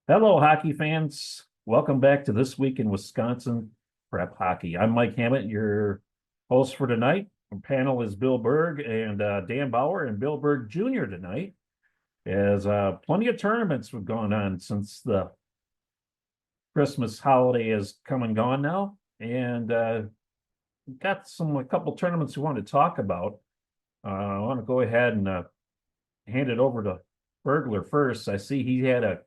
Hello, hockey fans. Welcome back to This Week in Wisconsin Prep Hockey. I'm Mike Hammett, your host for tonight. Our panel is Bill Berg and Dan Bauer and Bill Berg Jr. tonight, as plenty of tournaments have gone on since the Christmas holiday has come and gone now. And we've got a couple tournaments we want to talk about. I want to go ahead and hand it over to Bergler first. I see he had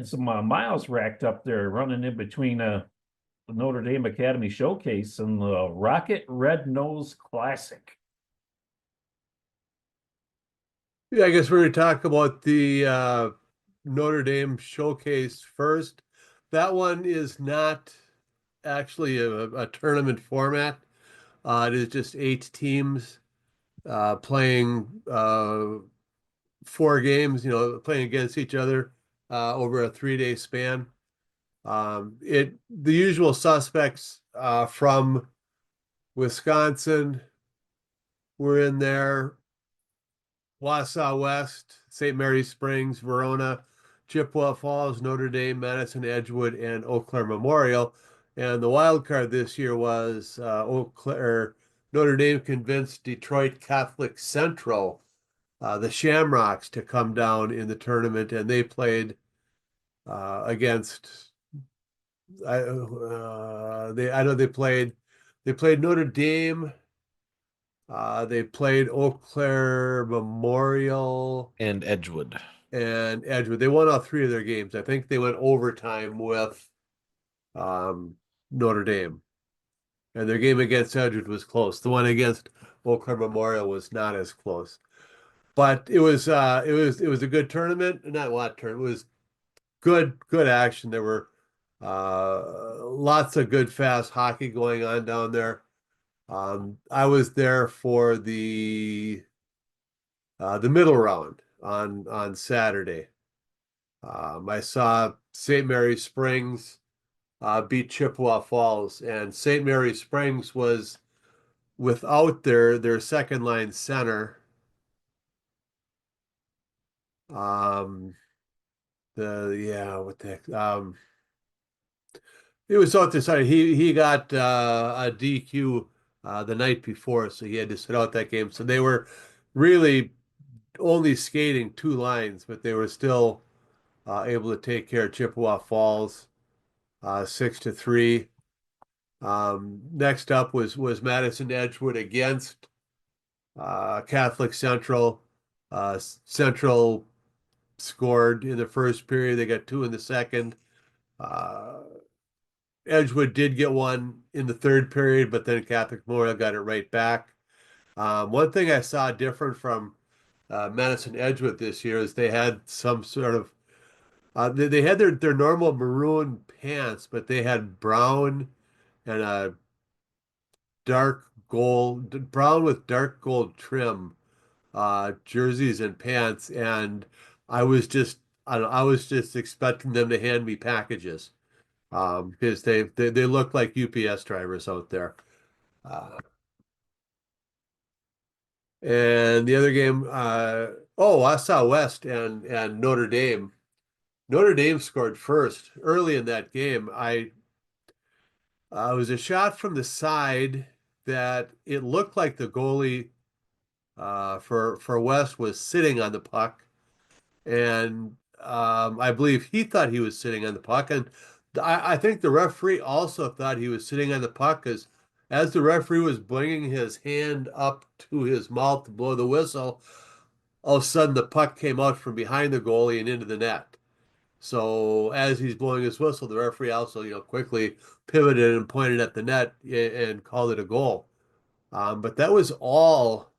some miles racked up there running in between the Notre Dame Academy Showcase and the Rocket Red Nose Classic. Yeah, I guess we're going to talk about the Notre Dame showcase first. That one is not actually a tournament format. It is just eight teams playing four games, playing against each other over a 3-day span. The usual suspects from Wisconsin were in there. Wausau West, St. Mary's Springs, Verona, Chippewa Falls, Notre Dame, Madison Edgewood, and Eau Claire Memorial. And the wild card this year was Notre Dame convinced Detroit Catholic Central, the Shamrocks, to come down in the tournament, and they played against. I know they played Notre Dame. They played Eau Claire Memorial and Edgewood. and Edgewood. They won all three of their games. I think they went overtime with Notre Dame, and their game against Edgewood was close. The one against Eau Claire Memorial was not as close, but it was a good tournament. Not a lot tournament. It was good action. There were lots of good fast hockey going on down there. I was there for the middle round on Saturday. I saw St. Mary's Springs beat Chippewa Falls, and St. Mary's Springs was without their second line center. Um, the yeah, what the heck? It was out this side. He got a DQ the night before, so he had to sit out that game. So they were really only skating two lines, but they were still able to take care of Chippewa Falls 6-3. Next up was Madison Edgewood against Catholic Central. Central scored in the first period. They got two in the second. Uh, Edgewood did get one in the third period, but then Catholic Memorial got it right back. One thing I saw different from Madison Edgewood this year is they had some sort of they had their normal maroon pants, but they had brown and a brown with dark gold trim jerseys and pants, and I was just expecting them to hand me packages because they look like UPS drivers out there. Uh, and the other game, Wausau West and Notre Dame. Notre Dame scored first early in that game. It was a shot from the side that it looked like the goalie for West was sitting on the puck, and I believe he thought he was sitting on the puck, and I think the referee also thought he was sitting on the puck as the referee was bringing his hand up to his mouth to blow the whistle, all of a sudden the puck came out from behind the goalie and into the net. So as he's blowing his whistle, the referee also, quickly pivoted and pointed at the net and called it a goal. But that was all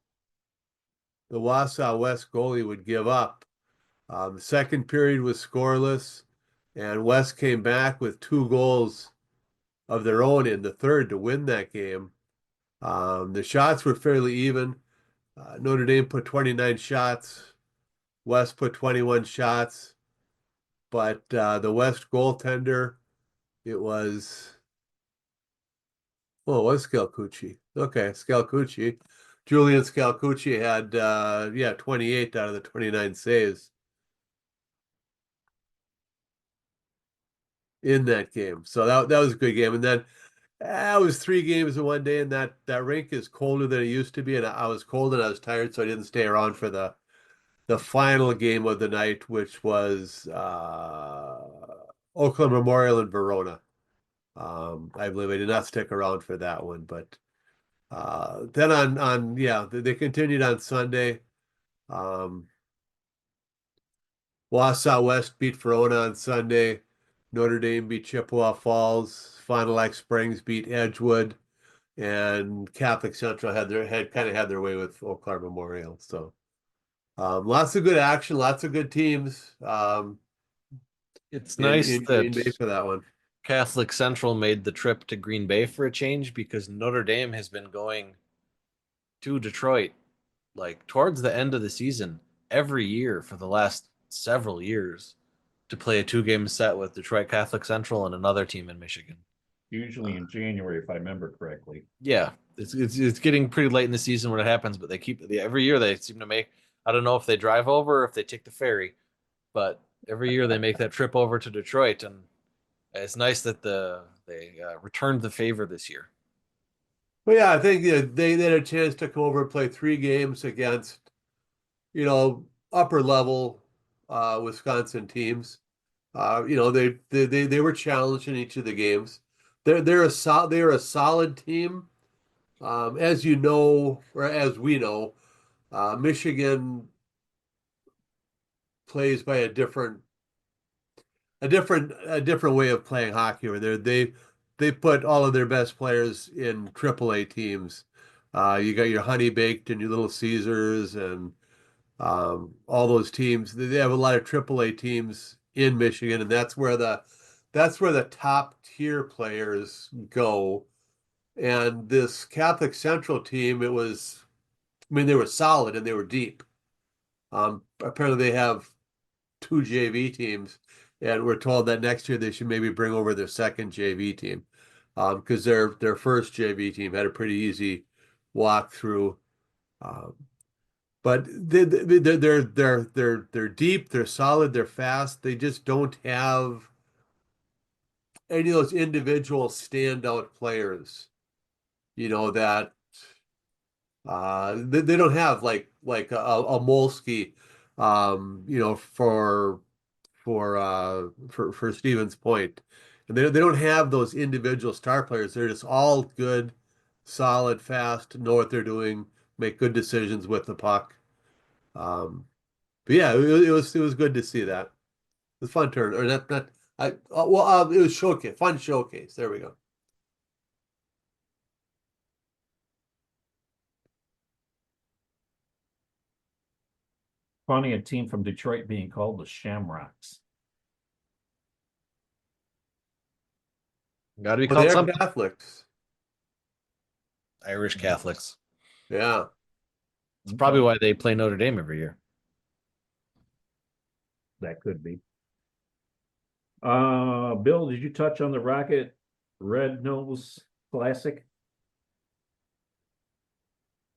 the Wausau West goalie would give up. The second period was scoreless, and West came back with two goals of their own in the third to win that game. The shots were fairly even. Notre Dame put 29 shots, West put 21 shots, but the West goaltender, it was, it was Scalcucci. Okay, Scalcucci. Julian Scalcucci had 28 out of the 29 saves. in that game. So that was a good game. And then it was 3 games in one day, and that rink is colder than it used to be, and I was cold and I was tired, so I didn't stay around for the final game of the night, which was Oakland Memorial in Verona. I believe I did not stick around for that one, but then on yeah, they continued on Sunday. Um, Wausau West beat Verona on Sunday. Notre Dame beat Chippewa Falls. Fond du Lac Springs beat Edgewood, and Catholic Central had kind of had their way with Eau Claire Memorial. So lots of good action, lots of good teams It's in nice in Green that Bay for that one. Catholic Central made the trip to Green Bay for a change because Notre Dame has been going to Detroit like towards the end of the season every year for the last several years to play a 2 game set with Detroit Catholic Central and another team in Michigan. Usually in January, if I remember correctly. Yeah, it's getting pretty late in the season when it happens, but every year they seem to make. I don't know if they drive over or if they take the ferry, but every year they make that trip over to Detroit, and it's nice that they returned the favor this year. But yeah, I think they had a chance to come over and play 3 games against upper level Wisconsin teams. They were challenged in each of the games. They're a solid team. As you know, or as we know, Michigan plays by a different way of playing hockey. Where they put all of their best players in AAA teams. You got your Honey Baked and your Little Caesars and all those teams. They have a lot of AAA teams in Michigan, and that's where the top tier players go. And this Catholic Central team, I mean, they were solid and they were deep. Apparently, they have 2 JV teams, and we're told that next year they should maybe bring over their second JV team, because their first JV team had a pretty easy walk through. Um, but they're deep, they're solid, they're fast. They just don't have any of those individual standout players, that they don't have like a Molsky, for Stevens Point, and they don't have those individual star players. They're just all good, solid, fast, know what they're doing, make good decisions with the puck. Um, but yeah, it was good to see that. It was fun turn or not it was fun showcase. There we go. Funny, a team from Detroit being called the Shamrocks. Got to be But called they're something. Catholics. Irish Catholics. Yeah. It's probably why they play Notre Dame every year. That could be. Bill, did you touch on the Rocket Red Nose Classic?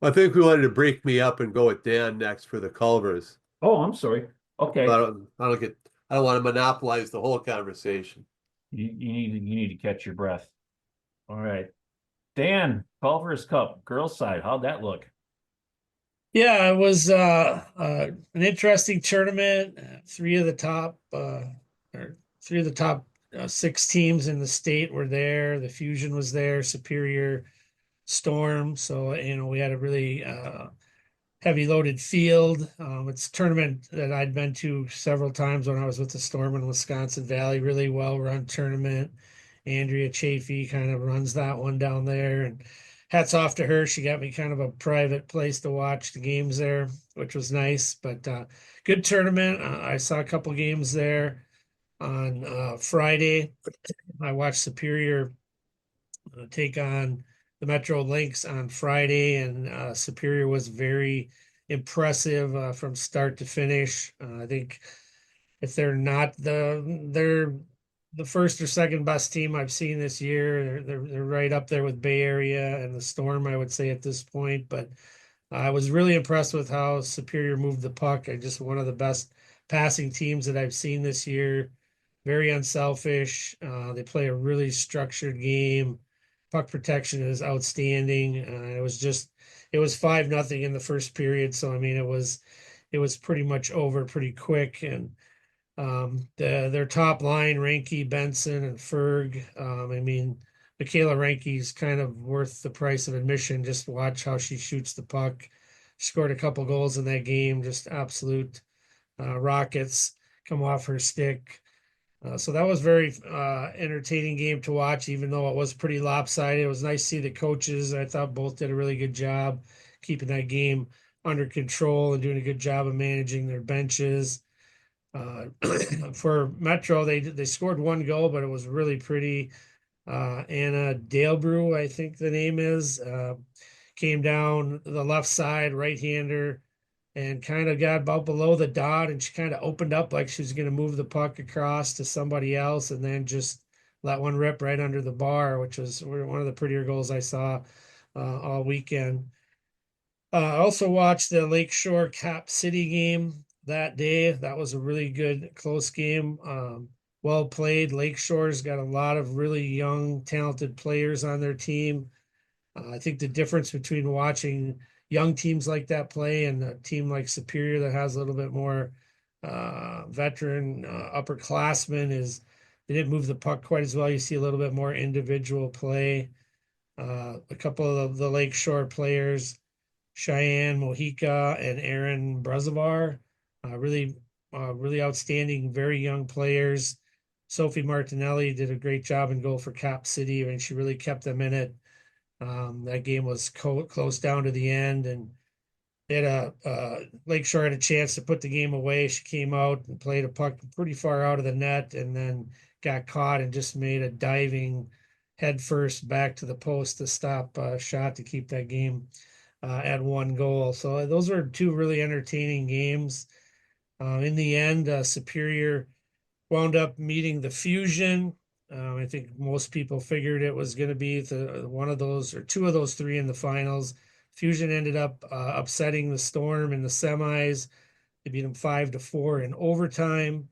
I think we wanted to break me up and go with Dan next for the Culvers. Oh, I'm sorry. Okay. I don't want to monopolize the whole conversation. You need to catch your breath. All right. Dan, Culver's Cup, girls side, how'd that look? Yeah, it was an interesting tournament. Three of the top 6 teams in the state were there. The Fusion was there, Superior, Storm. So we had a really heavy loaded field. It's a tournament that I'd been to several times when I was with the Storm in Wisconsin Valley. Really well run tournament. Andrea Chafee kind of runs that one down there, and hats off to her. She got me kind of a private place to watch the games there, which was nice. But good tournament. I saw a couple games there on Friday. I watched Superior take on the Metro Lynx on Friday, and Superior was very impressive from start to finish. I think if they're the first or second best team I've seen this year. They're right up there with Bay Area and the Storm, I would say at this point. But I was really impressed with how Superior moved the puck. Just one of the best passing teams that I've seen this year. very unselfish. They play a really structured game. Puck protection is outstanding. It was 5-0 in the first period. So, I mean, it was pretty much over pretty quick. And their top line, Ranke, Benson, and Ferg. I mean, Michaela Ranke's kind of worth the price of admission. Just watch how she shoots the puck. She scored a couple goals in that game. Just absolute rockets come off her stick. So that was very entertaining game to watch, even though it was pretty lopsided. It was nice to see the coaches. I thought both did a really good job keeping that game under control and doing a good job of managing their benches. For Metro, they scored one goal, but it was really pretty. Anna Dalebrew, I think the name is, came down the left side, right-hander, and kind of got about below the dot, and she kind of opened up like she was going to move the puck across to somebody else, and then just let one rip right under the bar, which was one of the prettier goals I saw all weekend. I also watched the Lakeshore Cap City game that day. That was a really good, close game. Well played. Lakeshore's got a lot of really young, talented players on their team. I think the difference between watching young teams like that play and a team like Superior that has a little bit more veteran upperclassmen is they didn't move the puck quite as well. You see a little bit more individual play. A couple of the Lakeshore players, Cheyenne Mojica and Aaron Brezovar, really outstanding, very young players. Sophie Martinelli did a great job in goal for Cap City, and she really kept them in it. That game was close down to the end, and they had Lakeshore had a chance to put the game away. She came out and played a puck pretty far out of the net, and then got caught and just made a diving head first back to the post to stop a shot to keep that game at 1 goal. So those were two really entertaining games. In the end, Superior wound up meeting the Fusion. I think most people figured it was going to be one of those or two of those three in the finals. Fusion ended up upsetting the Storm in the semis. They beat them 5-4 in overtime.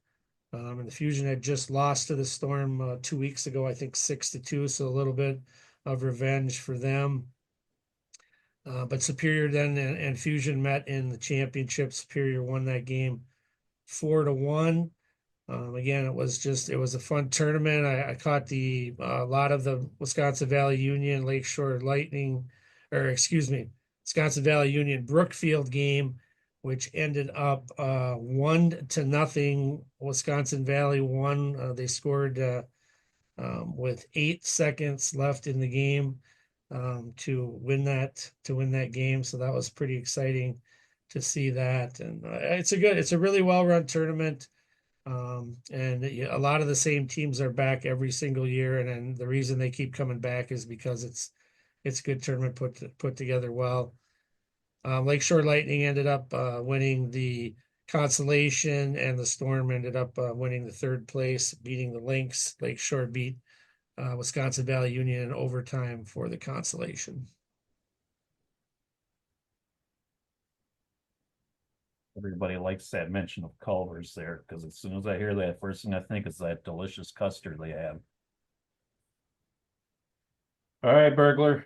And the Fusion had just lost to the Storm 2 weeks ago, I think 6-2. So a little bit of revenge for them. But Superior then and Fusion met in the championship. Superior won that game 4-1. Again, it was a fun tournament. I caught a lot of the Wisconsin Valley Union Lakeshore Lightning, or excuse me, Wisconsin Valley Union Brookfield game, which ended up 1-0. Wisconsin Valley won. They scored with 8 seconds left in the game to win that game. So that was pretty exciting to see that. And it's a really well-run tournament. And a lot of the same teams are back every single year, and the reason they keep coming back is because it's a good tournament put together well. Lakeshore Lightning ended up winning the consolation, and the Storm ended up winning the third place, beating the Lynx. Lakeshore beat Wisconsin Valley Union in overtime for the consolation. Everybody likes that mention of Culver's there, because as soon as I hear that, first thing I think is that delicious custard they have. All right, Burglar,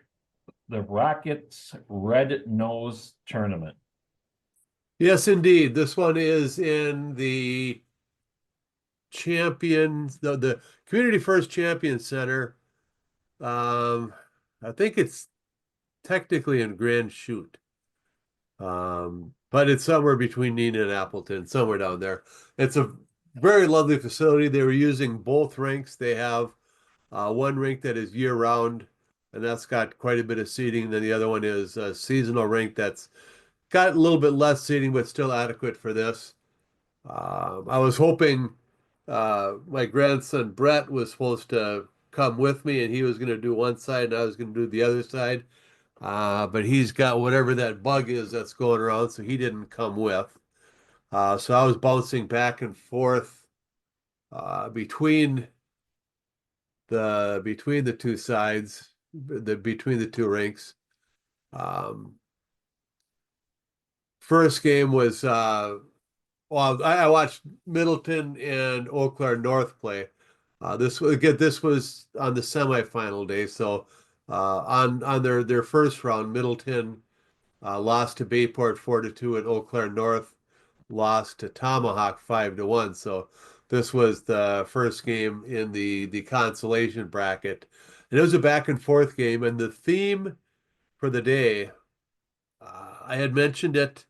the Rockets Red Nose Tournament. Yes, indeed. This one is in the the Community First Champion Center. I think it's technically in Grand Chute. But it's somewhere between Neenah and Appleton, somewhere down there. It's a very lovely facility. They were using both rinks. They have one rink that is year round, and that's got quite a bit of seating. Then the other one is a seasonal rink that's got a little bit less seating, but still adequate for this. I was hoping my grandson Brett was supposed to come with me, and he was going to do one side, and I was going to do the other side. But he's got whatever that bug is that's going around, so he didn't come with. So I was bouncing back and forth between the two sides, between the two rinks. First game was Well, I watched Middleton and Eau Claire North play. This was on the semifinal day. So on their first round, Middleton lost to Bayport 4-2, and Eau Claire North lost to Tomahawk 5-1. So this was the first game in the consolation bracket, and it was a back and forth game. And the theme for the day, I had mentioned it,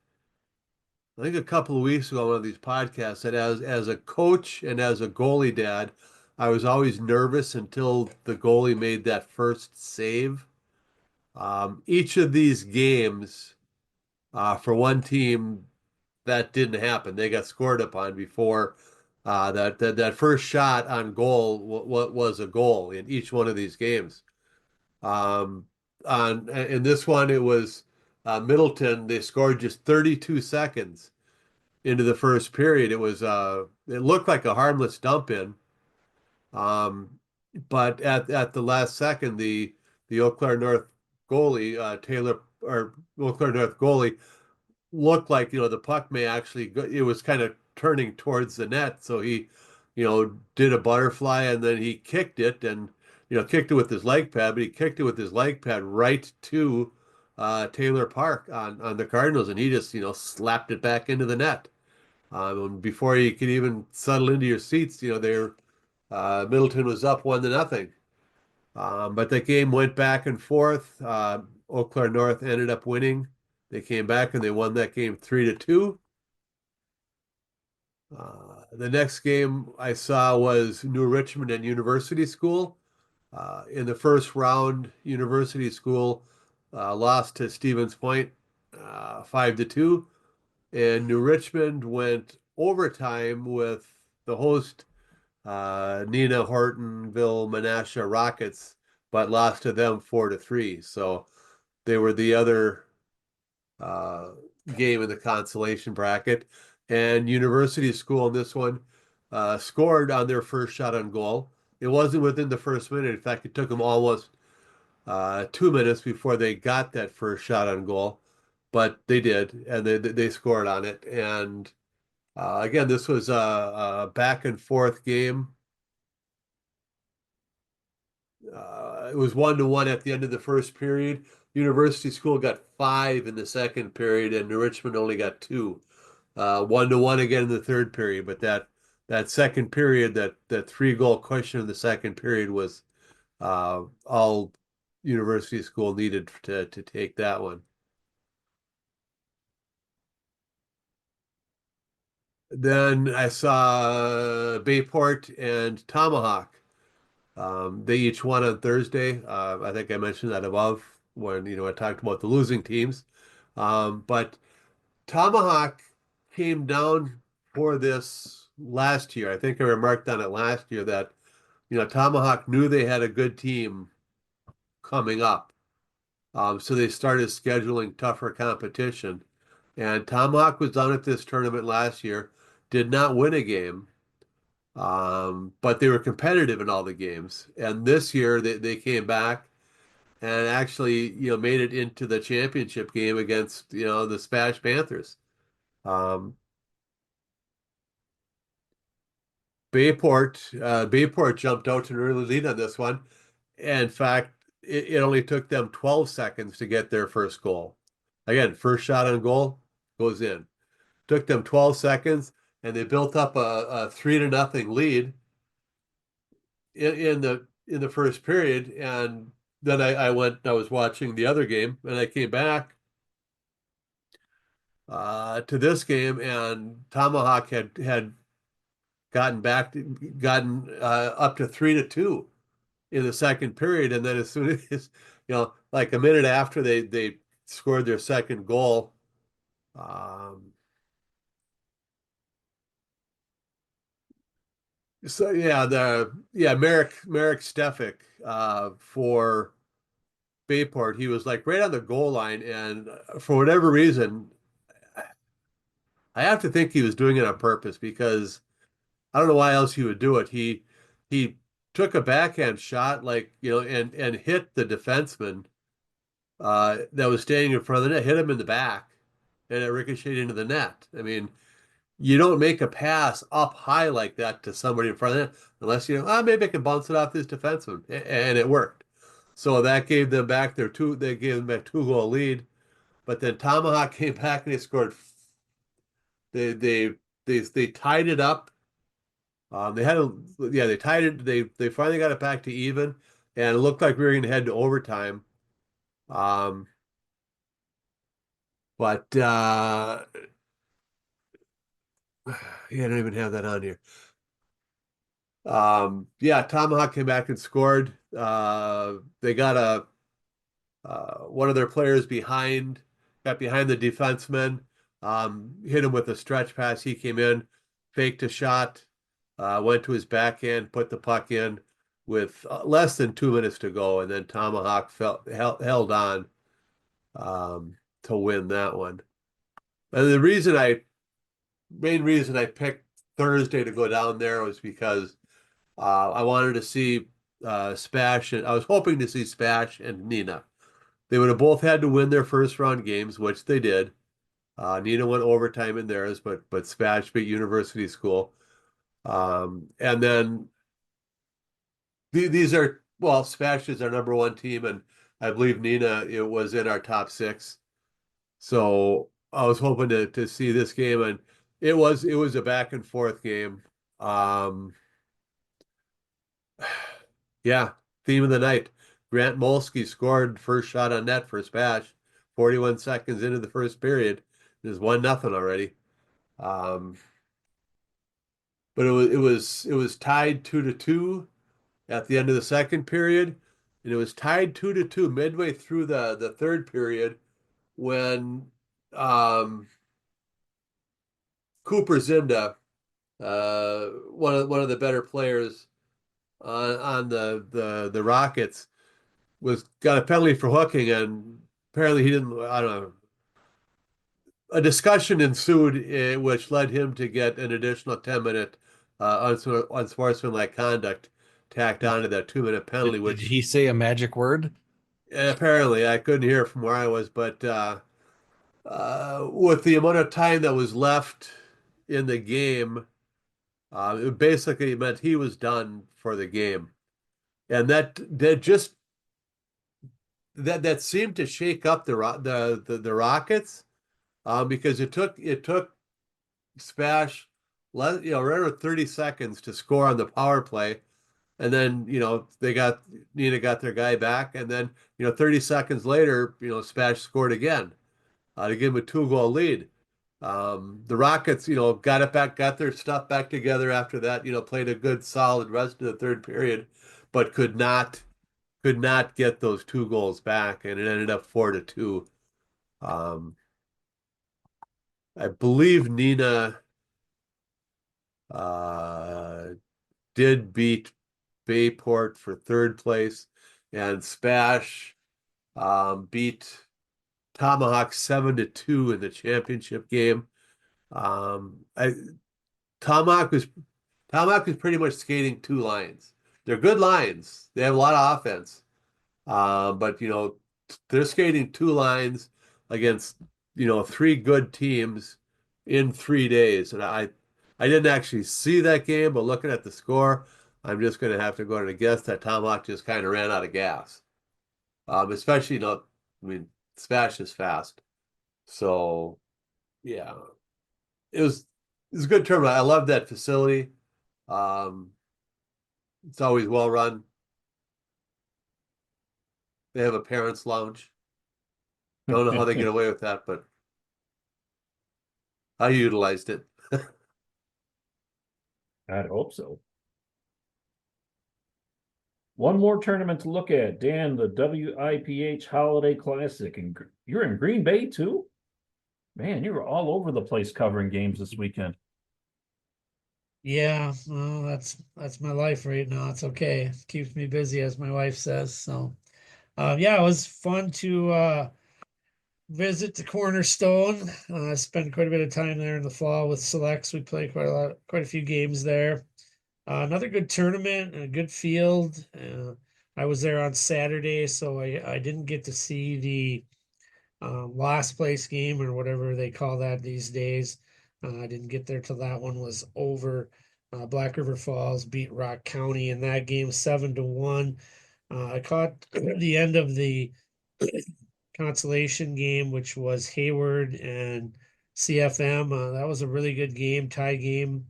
I think a couple of weeks ago on one of these podcasts, that as a coach and as a goalie dad, I was always nervous until the goalie made that first save. Each of these games, for one team, that didn't happen. They got scored upon before that first shot on goal was a goal in each one of these games. Um, in this one, it was Middleton. They scored just 32 seconds into the first period. It looked like a harmless dump in, um, but at the last second, the Eau Claire North goalie Taylor or Eau Claire North goalie looked like, the puck may actually go, it was kind of turning towards the net, so he, did a butterfly and then he kicked it, and kicked it with his leg pad, but he kicked it with his leg pad right to Taylor Park on the Cardinals, and he just slapped it back into the net. And before you could even settle into your seats, Middleton was up 1-0. But the game went back and forth. Eau Claire North ended up winning. They came back and they won that game 3-2. The next game I saw was New Richmond and University School. In the first round, University School lost to Stevens Point 5-2, and New Richmond went overtime with the host Nina Hortonville Menasha Rockets, but lost to them 4-3. So they were the other uh, game in the consolation bracket. And University School in this one scored on their first shot on goal. It wasn't within the first minute. In fact, it took them almost 2 minutes before they got that first shot on goal, but they did, and they scored on it. And again, this was a back and forth game. It was 1-1 at the end of the first period. University School got 5 in the second period, and New Richmond only got 2. 1-1 again in the third period, but that second period, that 3-goal question in the second period was all University School needed to take that one. Then I saw Bayport and Tomahawk. They each won on Thursday. I think I mentioned that above when I talked about the losing teams. But Tomahawk came down for this last year. I think I remarked on it last year that Tomahawk knew they had a good team coming up. So they started scheduling tougher competition. And Tomahawk was done at this tournament last year, did not win a game, but they were competitive in all the games. And this year they came back and actually, made it into the championship game against, the Smash Panthers. Um, Bayport jumped out to an early lead on this one. In fact, it only took them 12 seconds to get their first goal. Again, first shot on goal goes in. Took them 12 seconds, and they built up a 3-0 lead in the first period. And then I was watching the other game, and I came back to this game, and Tomahawk had gotten up to 3-2 in the second period, and then as soon as like a minute after they scored their second goal, so Marek Stefik for Bayport, he was like right on the goal line, and for whatever reason, I have to think he was doing it on purpose, because I don't know why else he would do it. He took a backhand shot, like, and hit the defenseman that was standing in front of the net, hit him in the back, and it ricocheted into the net. I mean, you don't make a pass up high like that to somebody in front of them unless maybe I can bounce it off this defenseman, and it worked. So that gave them back they gave them a 2-goal lead. But then Tomahawk came back and they scored. They tied it up. They tied it. They finally got it back to even, and it looked like we were going to head to overtime. Um, but yeah, I don't even have that on here. Yeah, Tomahawk came back and scored. They got one of their players got behind the defenseman, hit him with a stretch pass. He came in, faked a shot, went to his backhand, put the puck in with less than 2 minutes to go, and then Tomahawk held on to win that one. And main reason I picked Thursday to go down there was because I wanted to see Spash, and I was hoping to see Spash and Nina. They would have both had to win their first round games, which they did. Nina went overtime in theirs, but Spash beat University School. And then these are Spash is our number one team, and I believe Nina it was in our top six. So I was hoping to see this game, and it was a back and forth game. Yeah, theme of the night. Grant Molsky scored first shot on net for Spash, 41 seconds into the first period. There's 1-0 already. But it was tied 2-2 at the end of the second period, and it was tied 2-2 midway through the third period when Cooper Zinda, one of the better players on the Rockets, got a penalty for hooking, and apparently he didn't. I don't know. A discussion ensued, which led him to get an additional 10-minute unsportsmanlike conduct tacked onto that 2-minute penalty. Did Which he say a magic word? apparently I couldn't hear from where I was, but with the amount of time that was left in the game, it basically meant he was done for the game, and that seemed to shake up the Rockets, because it took Spash right around 30 seconds to score on the power play, and then Nina got their guy back, and then 30 seconds later Spash scored again to give him a 2-goal lead. The Rockets got their stuff back together after that, played a good solid rest of the third period, but could not get those 2 goals back, and it ended up 4-2. I believe Nina did beat Bayport for third place, and Spash beat Tomahawk 7-2 in the championship game. Tomahawk was pretty much skating two lines. They're good lines. They have a lot of offense. But they're skating two lines against three good teams in 3 days. And I didn't actually see that game, but looking at the score, I'm just going to have to go on a guess that Tomahawk just kind of ran out of gas. Especially I mean, Spash is fast. So yeah, it was a good tournament. I love that facility. It's always well run. They have a parents' lounge. Don't know how they get away with that, but I utilized it. I'd hope so. One more tournament to look at, Dan, the WIPH Holiday Classic, and you're in Green Bay too? Man, you were all over the place covering games this weekend. Yeah, well, that's my life right now. It's okay. It keeps me busy, as my wife says. So, yeah, it was fun to visit the Cornerstone. I spent quite a bit of time there in the fall with selects. We played quite a few games there. Another good tournament and a good field. I was there on Saturday, so I didn't get to see the last place game or whatever they call that these days. I didn't get there till that one was over. Black River Falls beat Rock County in that game 7-1. I caught the end of the consolation game, which was Hayward and CFM. That was a really good game, tie game.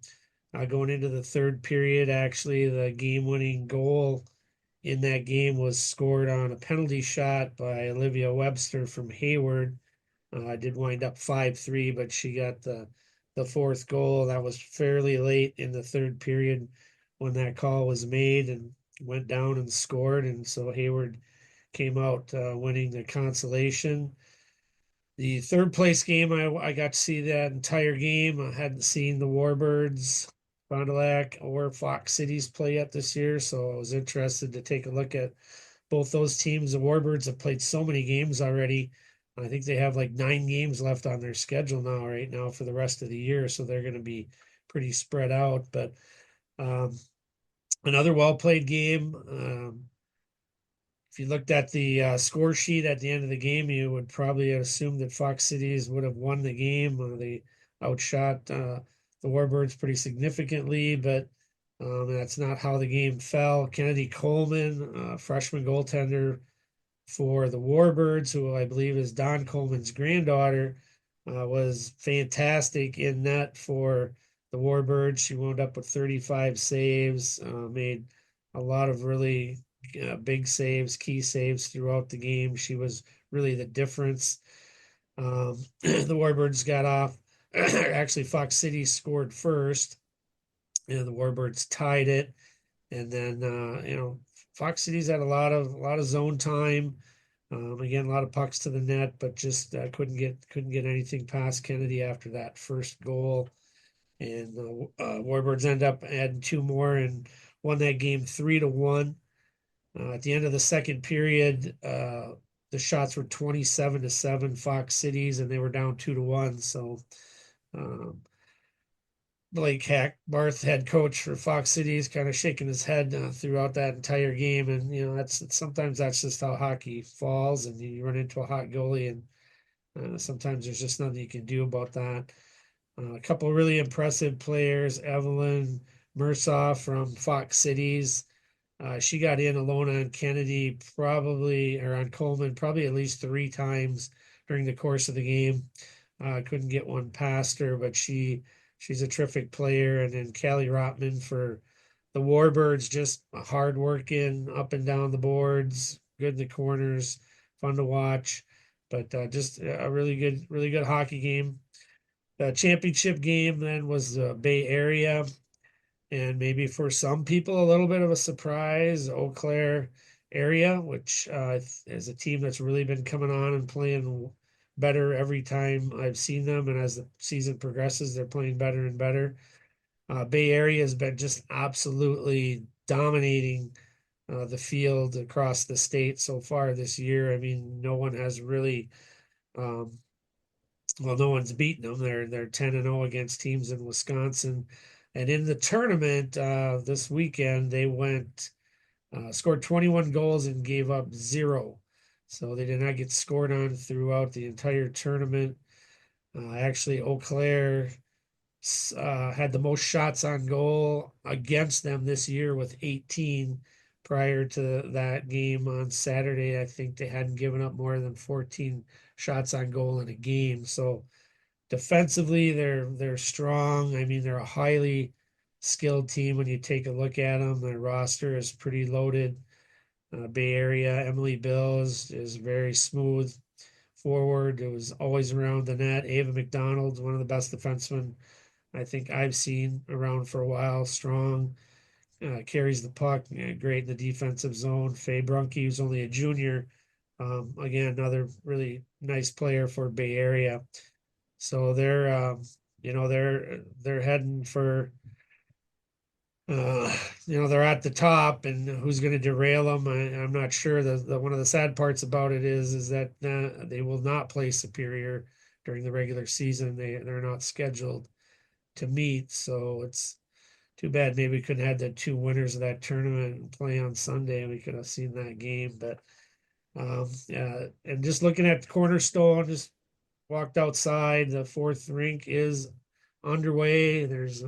Going into the third period, actually, the game-winning goal in that game was scored on a penalty shot by Olivia Webster from Hayward. I did wind up 5-3, but she got the fourth goal. That was fairly late in the third period when that call was made and went down and scored. And so Hayward came out winning the consolation. The third place game, I got to see that entire game. I hadn't seen the Warbirds, Fond du Lac, or Fox Cities play yet this year, so I was interested to take a look at both those teams. The Warbirds have played so many games already. I think they have like 9 games left on their schedule now, right now, for the rest of the year, so they're going to be pretty spread out. But um, another well played game. If you looked at the score sheet at the end of the game, you would probably assume that Fox Cities would have won the game. They outshot the Warbirds pretty significantly, but that's not how the game fell. Kennedy Coleman, freshman goaltender for the Warbirds, who I believe is Don Coleman's granddaughter, was fantastic in net for the Warbirds. She wound up with 35 saves, made a lot of really big saves, key saves throughout the game. She was really the difference. The Warbirds got off. Actually, Fox City scored first, and the Warbirds tied it. And then Fox City's had a lot of zone time. Again, a lot of pucks to the net, but just couldn't get anything past Kennedy after that first goal. And the Warbirds end up adding 2 more and won that game 3-1. At the end of the second period, the shots were 27-7 Fox Cities, and they were down 2-1. So um, Blake Hackbarth, head coach for Fox Cities, kind of shaking his head throughout that entire game, and that's sometimes that's just how hockey falls, and you run into a hot goalie, and sometimes there's just nothing you can do about that. A couple of really impressive players, Evelyn Mursaw from Fox Cities. She got in alone on Kennedy, probably, or on Coleman, probably at least 3 times during the course of the game. Couldn't get one past her, but she's a terrific player. And then Callie Rotman for the Warbirds, just hardworking, up and down the boards, good in the corners, fun to watch. But just a really good hockey game. The championship game then was the Bay Area, and maybe for some people a little bit of a surprise, Eau Claire area, which is a team that's really been coming on and playing better every time I've seen them. And as the season progresses, they're playing better and better. Bay Area has been just absolutely dominating the field across the state so far this year. I mean, no one has really, no one's beaten them. They're 10-0 against teams in Wisconsin. And in the tournament this weekend, they scored 21 goals and gave up 0. So they did not get scored on throughout the entire tournament. Actually, Eau Claire had the most shots on goal against them this year with 18. Prior to that game on Saturday, I think they hadn't given up more than 14 shots on goal in a game. So defensively, they're strong. I mean, they're a highly skilled team when you take a look at them. Their roster is pretty loaded. Bay Area, Emily Bill is very smooth forward. It was always around the net. Ava McDonald's one of the best defensemen I think I've seen around for a while. Strong, carries the puck, great in the defensive zone. Faye Brunke, who's only a junior, again, another really nice player for Bay Area. So they're heading for they're at the top, and who's going to derail them? I'm not sure. The one of the sad parts about it is that they will not play Superior during the regular season. They're not scheduled to meet, so it's too bad. Maybe we couldn't have had the 2 winners of that tournament and play on Sunday, and we could have seen that game. But and just looking at Cornerstone, just walked outside. The 4th rink is underway. There's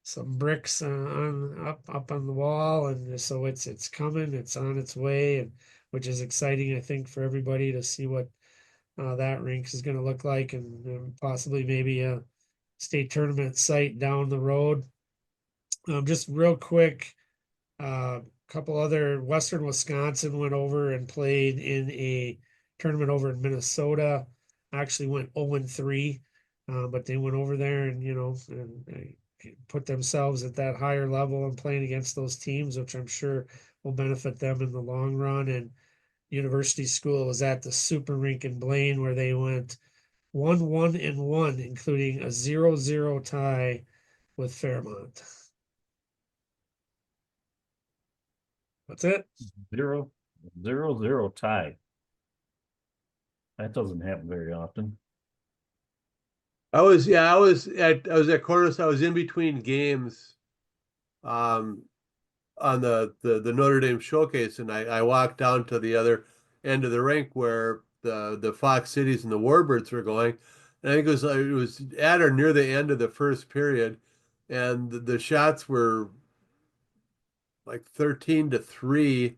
some bricks up on the wall, and so it's coming. It's on its way, and which is exciting, I think, for everybody to see what that rink is going to look like, and possibly maybe a state tournament site down the road. Just real quick, couple other Western Wisconsin went over and played in a tournament over in Minnesota. Actually went 0-3, but they went over there and and put themselves at that higher level and playing against those teams, which I'm sure will benefit them in the long run. And University School was at the Super Rink in Blaine where they went 1-1-1, including a 0-0 tie with Fairmont. That's it. 0-0 tie. That doesn't happen very often. I was at Cordes. I was in between games, on the Notre Dame showcase, and I walked down to the other end of the rink where the Fox Cities and the Warbirds were going. And I think it was at or near the end of the first period, and the shots were like 13-3,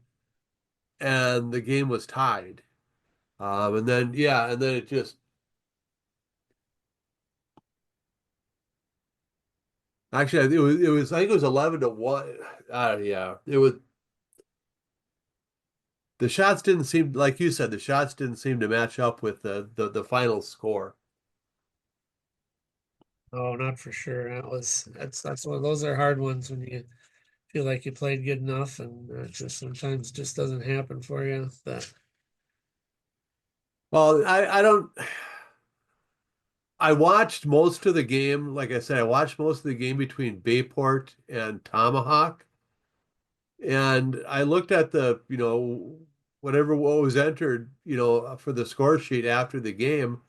and the game was tied. And then it just actually it was I think it was 11-1. Yeah, it was. The shots didn't seem, like you said, the shots didn't seem to match up with the final score. Oh, not for sure. That's one of those are hard ones when you feel like you played good enough, and it just sometimes just doesn't happen for you. But Well, I don't. I watched most of the game. Like I said, I watched most of the game between Bayport and Tomahawk, and I looked at what was entered, for the score sheet after the game,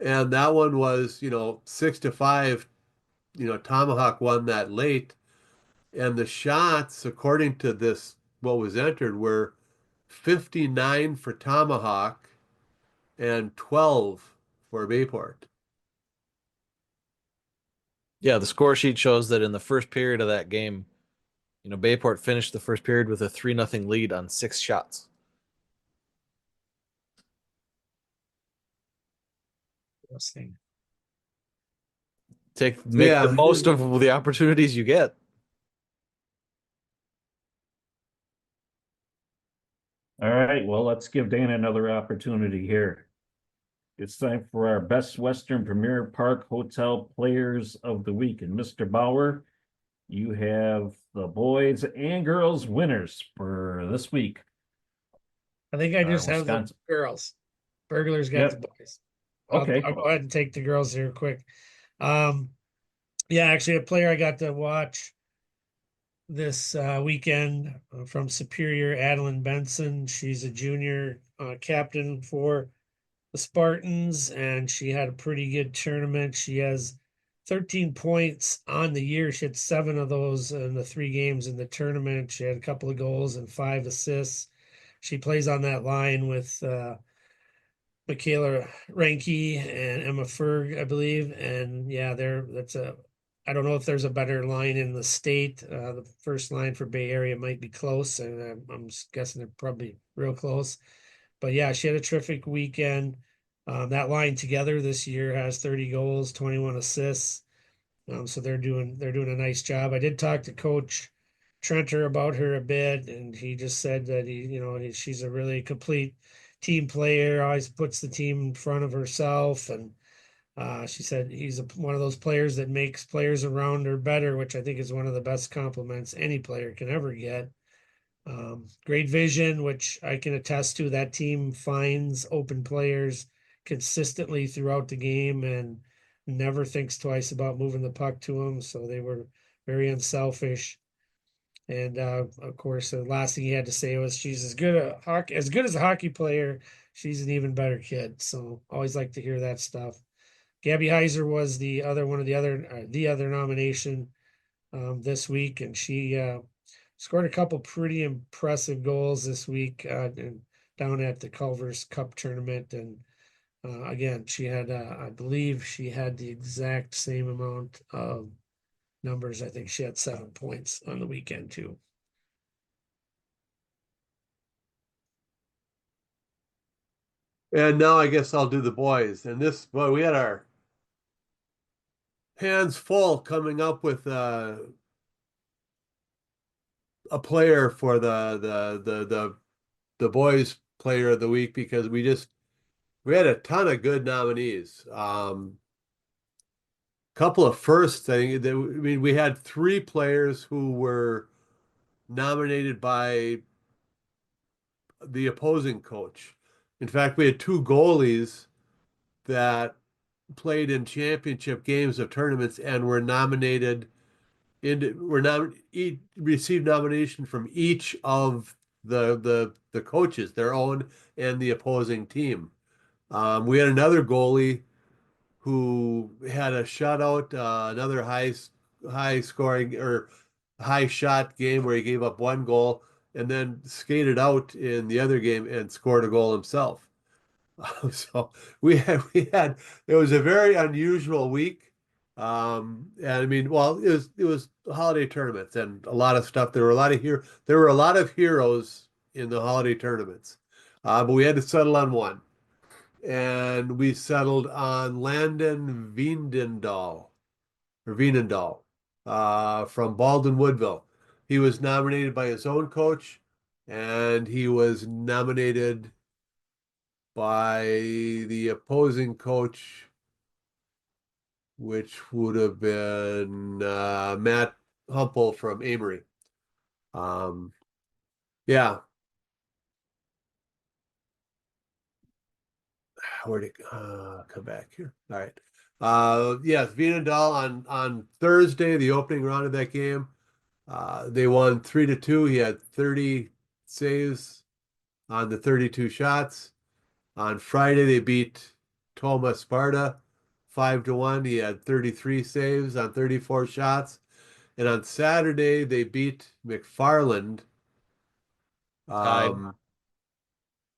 and that one was, 6-5. Tomahawk won that late, and the shots, according to this, what was entered, were 59 for Tomahawk and 12 for Bayport. Yeah, the score sheet shows that in the first period of that game, Bayport finished the first period with a 3-0 lead on 6 shots. interesting. Make Yeah. the most of the opportunities you get. All right, well, let's give Dan another opportunity here. It's time for our Best Western Premier Park Hotel Players of the Week. And Mr. Bauer, you have the boys and girls winners for this week. I think I just have the Wisconsin. girls. Burglars got Yep. the boys. Okay. I'll go ahead and take the girls here quick. Yeah, actually, a player I got to watch this weekend from Superior, Adeline Benson. She's a junior captain for the Spartans, and she had a pretty good tournament. She has 13 points on the year. She had 7 of those in the 3 games in the tournament. She had a couple of goals and 5 assists. She plays on that line with Michaela Ranke and Emma Ferg, I believe. And yeah, I don't know if there's a better line in the state. The first line for Bay Area might be close, and I'm guessing they're probably real close. But yeah, she had a terrific weekend. That line together this year has 30 goals, 21 assists. So they're doing a nice job. I did talk to Coach Trenter about her a bit, and he just said that she's a really complete team player. Always puts the team in front of herself, and she said he's one of those players that makes players around her better, which I think is one of the best compliments any player can ever get. Great vision, which I can attest to. That team finds open players consistently throughout the game and never thinks twice about moving the puck to them. So they were very unselfish. And of course, the last thing he had to say was, "She's as good as a hockey player. She's an even better kid." So always like to hear that stuff. Gabby Heiser was the other nomination this week, and she scored a couple pretty impressive goals this week down at the Culver's Cup tournament, and Again, she had, I believe she had the exact same amount of numbers. I think she had 7 points on the weekend too. And now I guess I'll do the boys. And this, boy, we had our hands full coming up with a player for the boys player of the week because we had a ton of good nominees. Couple of firsts. I mean, we had 3 players who were nominated by the opposing coach. In fact, we had 2 goalies that played in championship games of tournaments and were nominated received nomination from each of the coaches, their own and the opposing team. We had another goalie who had a shutout, another high scoring or high shot game where he gave up 1 goal and then skated out in the other game and scored a goal himself. So we had it was a very unusual week. And I mean, well, it was holiday tournaments and a lot of stuff. There were a lot of heroes in the holiday tournaments. But we had to settle on one. And we settled on Landon Veenendahl, from Baldwin Woodville. He was nominated by his own coach, and he was nominated by the opposing coach, which would have been Matt Humple from Amory. Yeah. Where'd it come back here? All right. Yes, Veenendahl on Thursday, the opening round of that game. They won 3-2. He had 30 saves on the 32 shots. On Friday, they beat Toma Sparta 5-1. He had 33 saves on 34 shots. And on Saturday, they beat McFarland. Tied.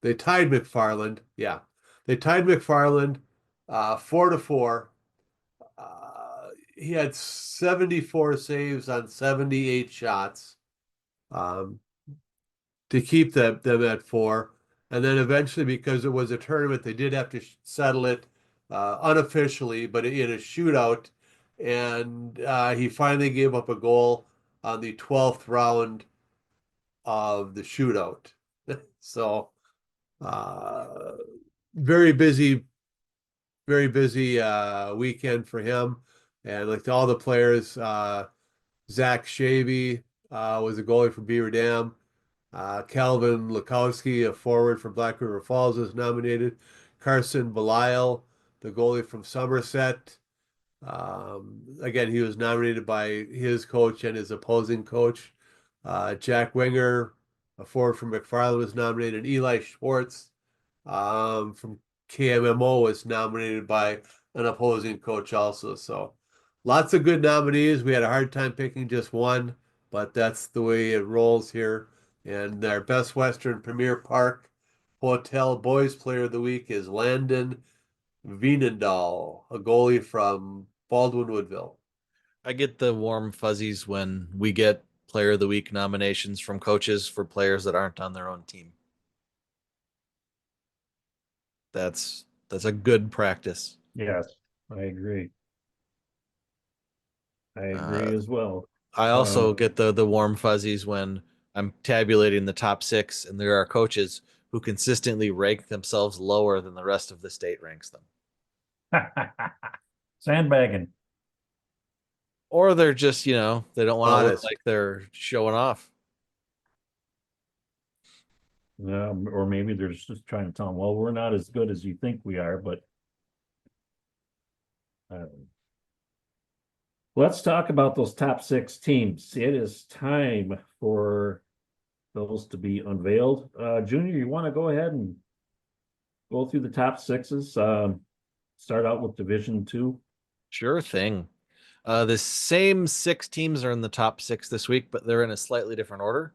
They tied McFarland. Yeah. They tied McFarland 4-4. He had 74 saves on 78 shots to keep them at 4. And then eventually, because it was a tournament, they did have to settle it unofficially, but in a shootout. And he finally gave up a goal on the 12th round of the shootout. So very busy weekend for him. And like all the players, Zach Shavy was a goalie for Beaver Dam. Calvin Lukowski, a forward from Black River Falls, was nominated. Carson Belisle, the goalie from Somerset. Again, he was nominated by his coach and his opposing coach. Jack Winger, a forward from McFarland, was nominated. And Eli Schwartz from KMMO was nominated by an opposing coach also. So lots of good nominees. We had a hard time picking just one, but that's the way it rolls here. And our Best Western Premier Park Hotel Boys Player of the Week is Landon Veenendahl, a goalie from Baldwin Woodville. I get the warm fuzzies when we get player of the week nominations from coaches for players that aren't on their own team. That's a good practice. Yes, I agree. I agree as well. I also get the warm fuzzies when I'm tabulating the top 6 and there are coaches who consistently rank themselves lower than the rest of the state ranks them. Sandbagging. Or they're just, they don't want to look Honest. like they're showing off. Or maybe they're just trying to tell them, well, we're not as good as you think we are, but let's talk about those top 6 teams. It is time for those to be unveiled. Junior, you want to go ahead and go through the top 6s? Start out with Division 2. Sure thing. The same 6 teams are in the top 6 this week, but they're in a slightly different order.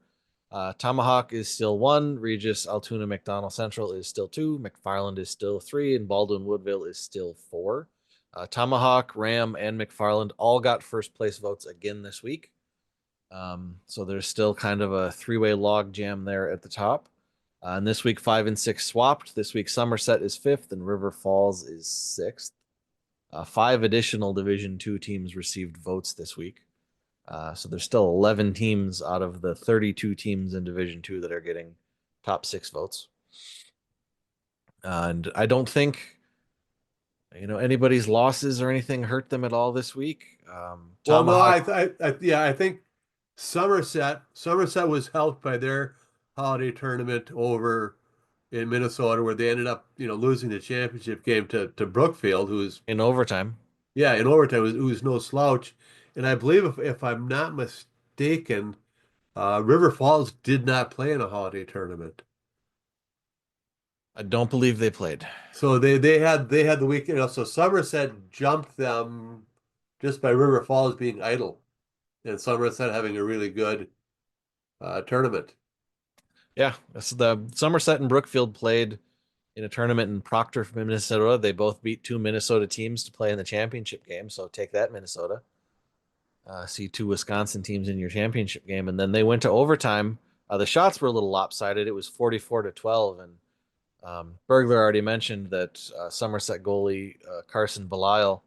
Tomahawk is still 1. Regis, Altoona, McDonald Central is still 2. McFarland is still 3. And Baldwin Woodville is still 4. Tomahawk, Ram, and McFarland all got first place votes again this week. So there's still kind of a three-way log jam there at the top. And this week, 5 and 6 swapped. This week, Somerset is 5th and River Falls is 6th. 5 additional Division 2 teams received votes this week. So there's still 11 teams out of the 32 teams in Division 2 that are getting top 6 votes. And I don't think, anybody's losses or anything hurt them at all this week. Well, no, Tomahawk, I think Somerset was helped by their holiday tournament over in Minnesota, where they ended up, losing the championship game to Brookfield, who's in overtime. in overtime, who's no slouch. And I believe, if I'm not mistaken, River Falls did not play in a holiday tournament. I don't believe they played. So they had the weekend. So Somerset jumped them just by River Falls being idle, and Somerset having a really good tournament. Yeah, so the Somerset and Brookfield played in a tournament in Proctor, Minnesota. They both beat 2 Minnesota teams to play in the championship game. So take that, Minnesota. See 2 Wisconsin teams in your championship game, and then they went to overtime. The shots were a little lopsided. It was 44-12, and Bergler already mentioned that Somerset goalie Carson Belisle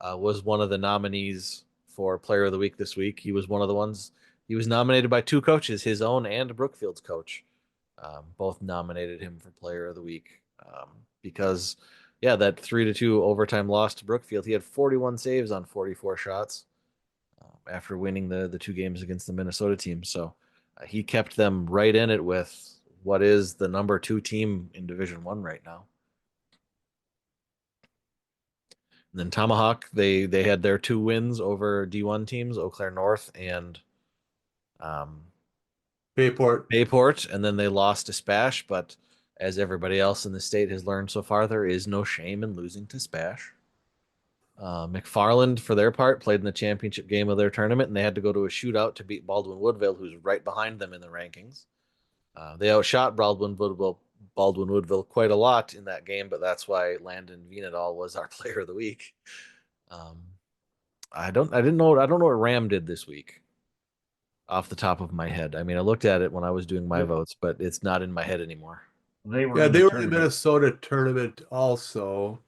was one of the nominees for Player of the Week this week. He was one of the ones. He was nominated by 2 coaches, his own and Brookfield's coach. Both nominated him for Player of the Week because, that 3-2 overtime loss to Brookfield. He had 41 saves on 44 shots after winning the 2 games against the Minnesota team. So he kept them right in it with what is the number 2 team in Division 1 right now. And then Tomahawk, they had their 2 wins over D1 teams, Eau Claire North and Bayport, and then they lost to Spash. But as everybody else in the state has learned so far, there is no shame in losing to Spash. McFarland, for their part, played in the championship game of their tournament, and they had to go to a shootout to beat Baldwin Woodville, who's right behind them in the rankings. They outshot Baldwin Woodville quite a lot in that game, but that's why Landon Venedal was our Player of the Week. I don't know what Ram did this week off the top of my head. I mean, I looked at it when I was doing my votes, but it's not in my head anymore. They were Yeah, in they the were in the tournament. Minnesota tournament also.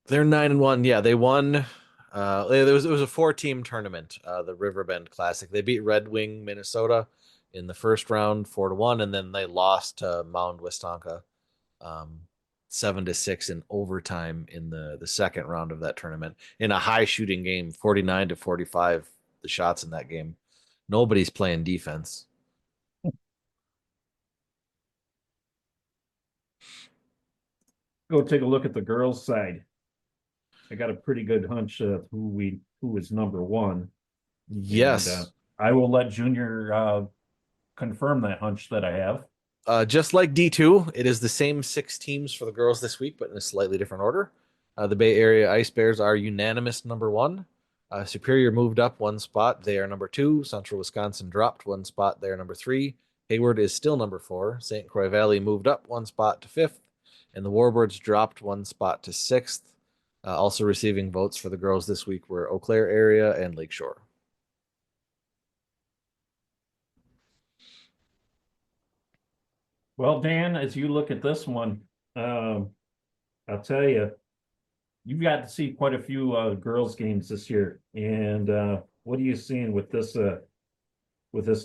They're 9-1. Yeah, they won. It was a 4-team tournament, the Riverbend Classic. They beat Red Wing, Minnesota, in the first round 4-1, and then they lost to Mound Westonka 7-6 in overtime in the second round of that tournament in a high shooting game, 49-45. The shots in that game. Nobody's playing defense. Go take a look at the girls' side. I got a pretty good hunch of who is number 1. Yes. And, I will let Junior confirm that hunch that I have. Just like D2, it is the same 6 teams for the girls this week, but in a slightly different order. The Bay Area Ice Bears are unanimous number 1. Superior moved up 1 spot. They are number 2. Central Wisconsin dropped 1 spot. They are number 3. Hayward is still number 4. St. Croix Valley moved up 1 spot to 5th. And the Warbirds dropped 1 spot to 6th. Also receiving votes for the girls this week were Eau Claire area and Lakeshore. Well, Dan, as you look at this one, I'll tell you, you've got to see quite a few girls' games this year. And what are you seeing with this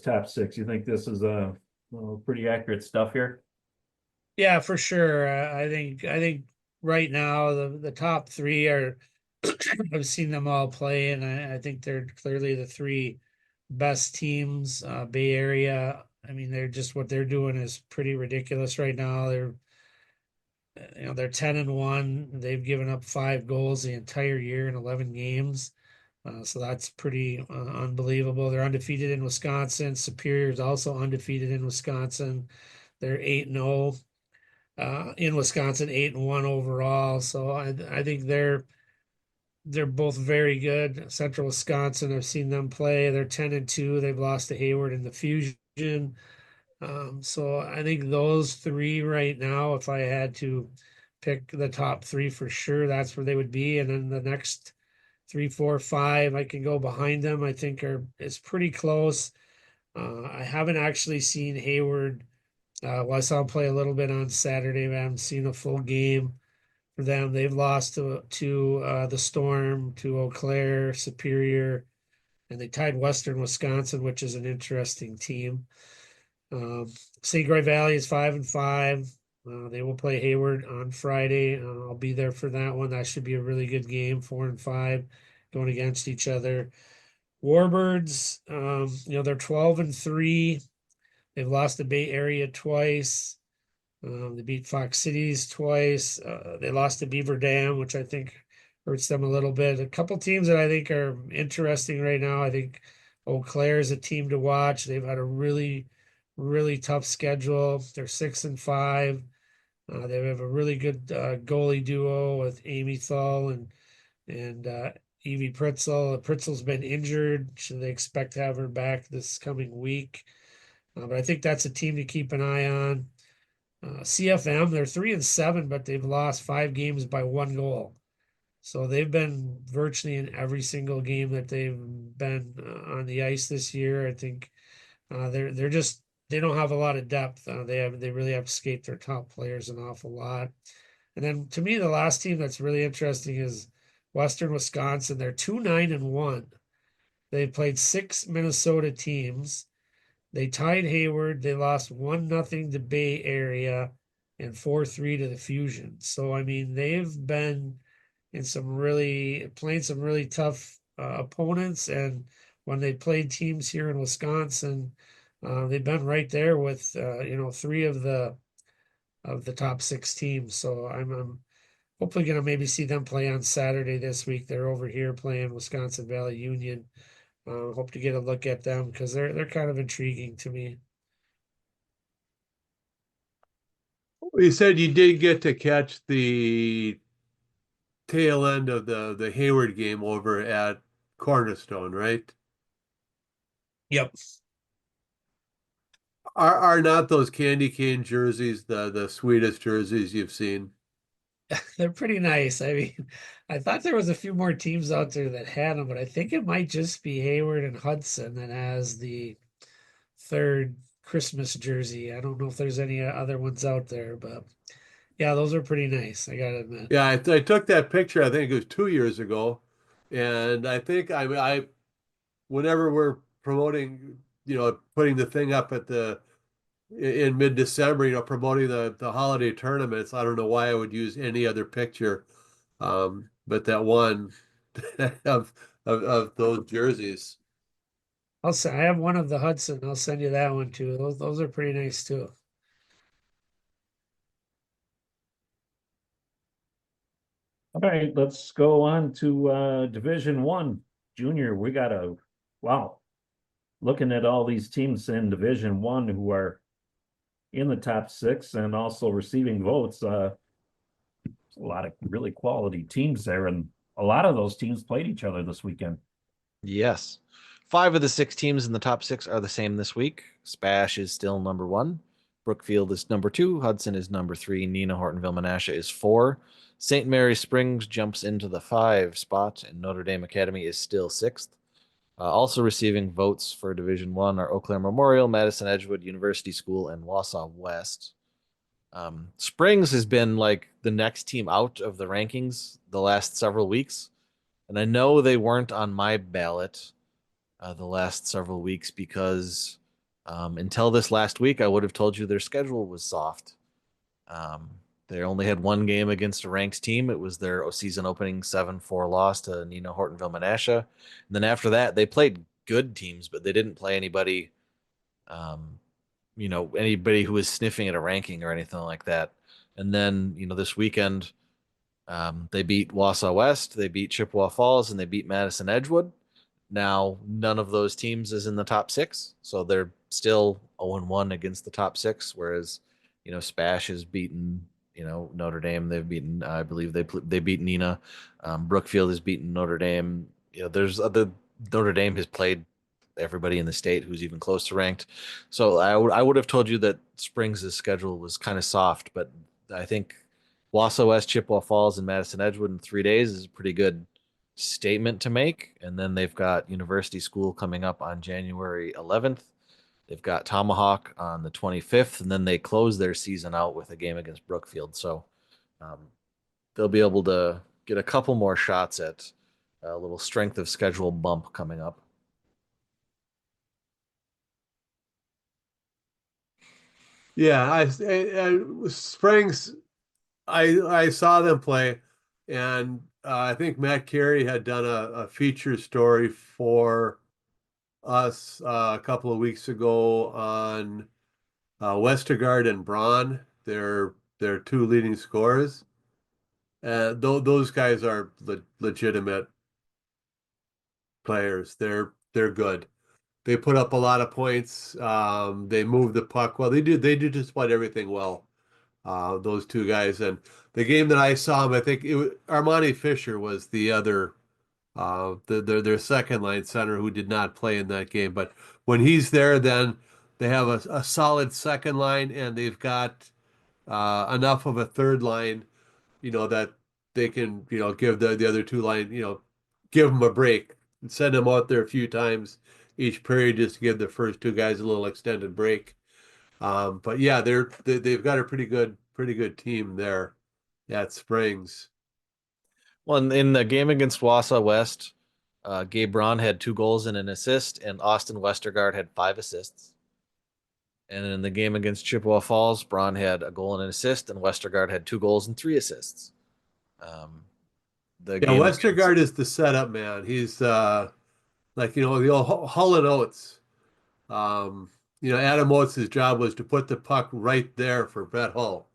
top 6? You think this is pretty accurate stuff here? Yeah, for sure. I think right now the top 3 are I've seen them all play, and I think they're clearly the 3 best teams. Bay Area, I mean, they're just, what they're doing is pretty ridiculous right now. They're 10-1. They've given up 5 goals the entire year in 11 games. So that's pretty unbelievable. They're undefeated in Wisconsin. Superior is also undefeated in Wisconsin. They're 8-0. in Wisconsin, 8-1 overall. So I think they're both very good. Central Wisconsin, I've seen them play. They're 10-2. They've lost to Hayward in the Fusion. So I think those three right now, if I had to pick the top three for sure, that's where they would be. And then the next 3, 4, 5, I can go behind them. I think it's pretty close. I haven't actually seen Hayward. Well, I saw him play a little bit on Saturday, but I haven't seen a full game for them. They've lost to the Storm, to Eau Claire, Superior, and they tied Western Wisconsin, which is an interesting team. St. Croix Valley is 5-5. They will play Hayward on Friday. I'll be there for that one. That should be a really good game. 4-5 going against each other. Warbirds, they're 12-3. They've lost the Bay Area twice. They beat Fox Cities twice. They lost to Beaver Dam, which I think hurts them a little bit. A couple teams that I think are interesting right now. I think Eau Claire is a team to watch. They've had a really, really tough schedule. They're 6-5. They have a really good goalie duo with Amy Thal and Evie Pritzel. Pritzel's been injured, so they expect to have her back this coming week. But I think that's a team to keep an eye on. CFM, they're 3-7, but they've lost 5 games by 1 goal. So they've been virtually in every single game that they've been on the ice this year. I think they're just they don't have a lot of depth. They really have to skate their top players an awful lot. And then to me, the last team that's really interesting is Western Wisconsin. They're 2-9-1. They've played 6 Minnesota teams. They tied Hayward. They lost 1-0 to Bay Area and 4-3 to the Fusion. So I mean, they've been in playing some really tough opponents, and when they played teams here in Wisconsin, they've been right there with 3 of the top 6 teams. So I'm hopefully gonna maybe see them play on Saturday this week. They're over here playing Wisconsin Valley Union. Hope to get a look at them because they're kind of intriguing to me. You said you did get to catch the tail end of the Hayward game over at Cornerstone, right? Yep. Are not those candy cane jerseys the sweetest jerseys you've seen? They're pretty nice. I mean, I thought there was a few more teams out there that had them, but I think it might just be Hayward and Hudson that has the third Christmas jersey. I don't know if there's any other ones out there, but yeah, those are pretty nice. I gotta admit. Yeah, I took that picture. I think it was 2 years ago, and I think I whenever we're promoting, putting the thing up in mid-December, promoting the holiday tournaments. I don't know why I would use any other picture, but that one of those jerseys. I have one of the Hudson. I'll send you that one too. Those are pretty nice too. All right, let's go on to Division One Junior. Wow, looking at all these teams in Division One who are in the top 6 and also receiving votes. A lot of really quality teams there, and a lot of those teams played each other this weekend. Yes. 5 of the 6 teams in the top 6 are the same this week. Spash is still number 1. Brookfield is number 2. Hudson is number 3. Neenah Hortonville Menasha is 4. St. Mary Springs jumps into the 5 spot, and Notre Dame Academy is still 6th. Also receiving votes for Division 1 are Eau Claire Memorial, Madison Edgewood University School, and Wausau West. Springs has been like the next team out of the rankings the last several weeks. And I know they weren't on my ballot the last several weeks because until this last week, I would have told you their schedule was soft. They only had 1 game against a ranked team. It was their season opening 7-4 loss to Neenah Hortonville Menasha. And then after that, they played good teams, but they didn't play anybody, anybody who was sniffing at a ranking or anything like that. And then, this weekend, they beat Wausau West, they beat Chippewa Falls, and they beat Madison Edgewood. Now, none of those teams is in the top 6, so they're still 0-1 against the top 6, whereas, Spash has beaten You know, Notre Dame, they've beaten, I believe they beat Nina. Brookfield has beaten Notre Dame. You know, there's other Notre Dame has played everybody in the state who's even close to ranked. So I would have told you that Springs' schedule was kind of soft, but I think Wausau West, Chippewa Falls, and Madison Edgewood in 3 days is a pretty good statement to make. And then they've got University School coming up on January 11th. They've got Tomahawk on the 25th, and then they close their season out with a game against Brookfield. So um, they'll be able to get a couple more shots at a little strength of schedule bump coming up. Yeah, Springs. I saw them play, and I think Matt Carey had done a feature story for us a couple of weeks ago on Westergaard and Braun, their two leading scorers. Those guys are legitimate players. They're good. They put up a lot of points. They move the puck well. They do just about everything well. Those two guys. And the game that I saw him, I think Armani Fisher was the other their second line center who did not play in that game. But when he's there, then they have a solid second line, and they've got enough of a third line, that they can, give the other two line, give them a break and send them out there a few times each period just to give the first two guys a little extended break. But yeah, they've got a pretty good team there at Springs. Well, in the game against Wausau West, Gabe Braun had 2 goals and an assist, and Austin Westergaard had 5 assists. And in the game against Chippewa Falls, Braun had a goal and an assist, and Westergaard had 2 goals and 3 assists. The Yeah, game Westergaard is the setup man. He's like, the old Hull and Oates. Adam Oates' job was to put the puck right there for Brett Hull.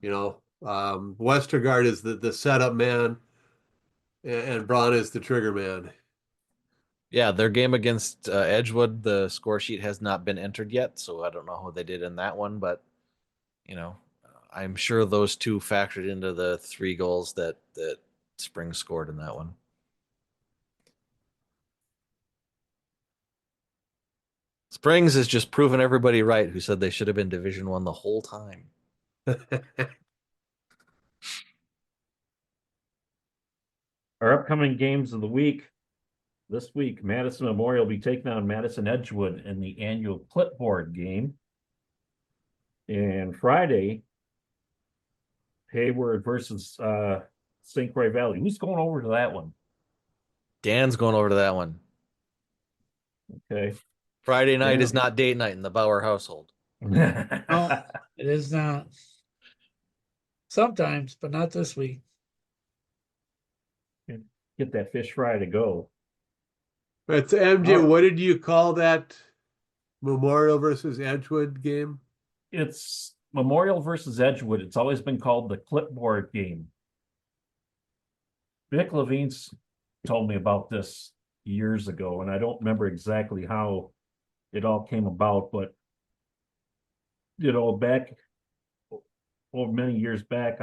Westergaard is the setup man, and Braun is the trigger man. Yeah, their game against Edgewood, the score sheet has not been entered yet, so I don't know how they did in that one, but you know, I'm sure those two factored into the 3 goals that Springs scored in that one. Springs has just proven everybody right who said they should have been Division One the whole time. Our upcoming games of the week. This week, Madison Memorial will be taking on Madison Edgewood in the annual clipboard game. And Friday, Hayward versus St. Croix Valley. Who's going over to that one? Dan's going over to that one. Okay. Friday night Dan. is not date night in the Bauer household. No, it is not. Sometimes, but not this week. Get that fish fry to go. It's MJ. Oh. What did you call that Memorial versus Edgewood game? It's Memorial versus Edgewood. It's always been called the clipboard game. Vic Levine's told me about this years ago, and I don't remember exactly how it all came about, but back many years back,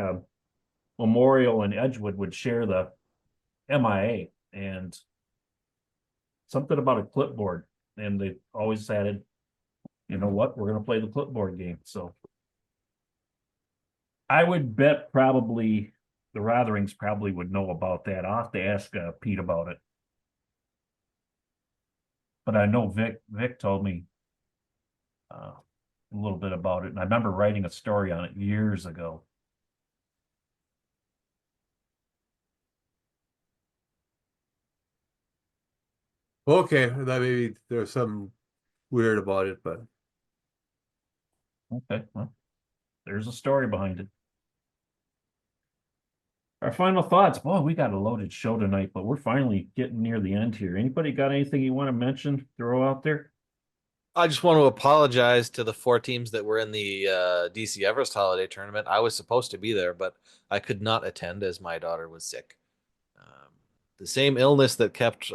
Memorial and Edgewood would share the MIA, and something about a clipboard, and they always added, you know what, we're going to play the clipboard game. So I would bet probably the Rotherings probably would know about that. I'll have to ask Pete about it. But I know Vic told me a little bit about it, and I remember writing a story on it years ago. Okay, that maybe there's something weird about it, but Okay, well, there's a story behind it. Our final thoughts. Boy, we got a loaded show tonight, but we're finally getting near the end here. Anybody got anything you want to mention, throw out there? I just want to apologize to the 4 teams that were in the DC Everest Holiday Tournament. I was supposed to be there, but I could not attend as my daughter was sick. The same illness that kept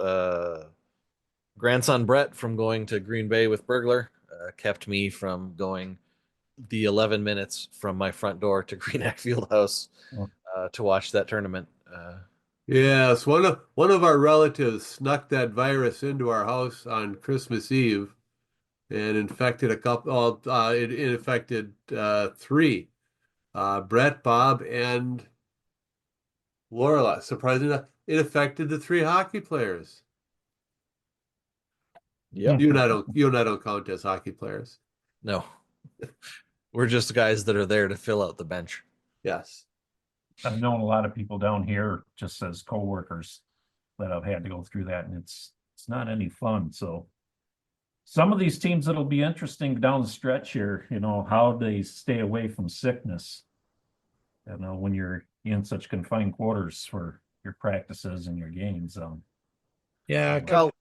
grandson Brett from going to Green Bay with Burglar kept me from going the 11 minutes from my front door to Greenack Fieldhouse Oh. to watch that tournament. Yes, one of our relatives snuck that virus into our house on Christmas Eve and infected a couple. It infected three, Brett, Bob, and Lorela. Surprisingly enough, it affected the three hockey players. Yep. You and I don't count as hockey players. No, we're just guys that are there to fill out the bench. Yes. I've known a lot of people down here just as coworkers that have had to go through that, and it's not any fun. So some of these teams that'll be interesting down the stretch here, how they stay away from sickness. When you're in such confined quarters for your practices and your games. Yeah, Well,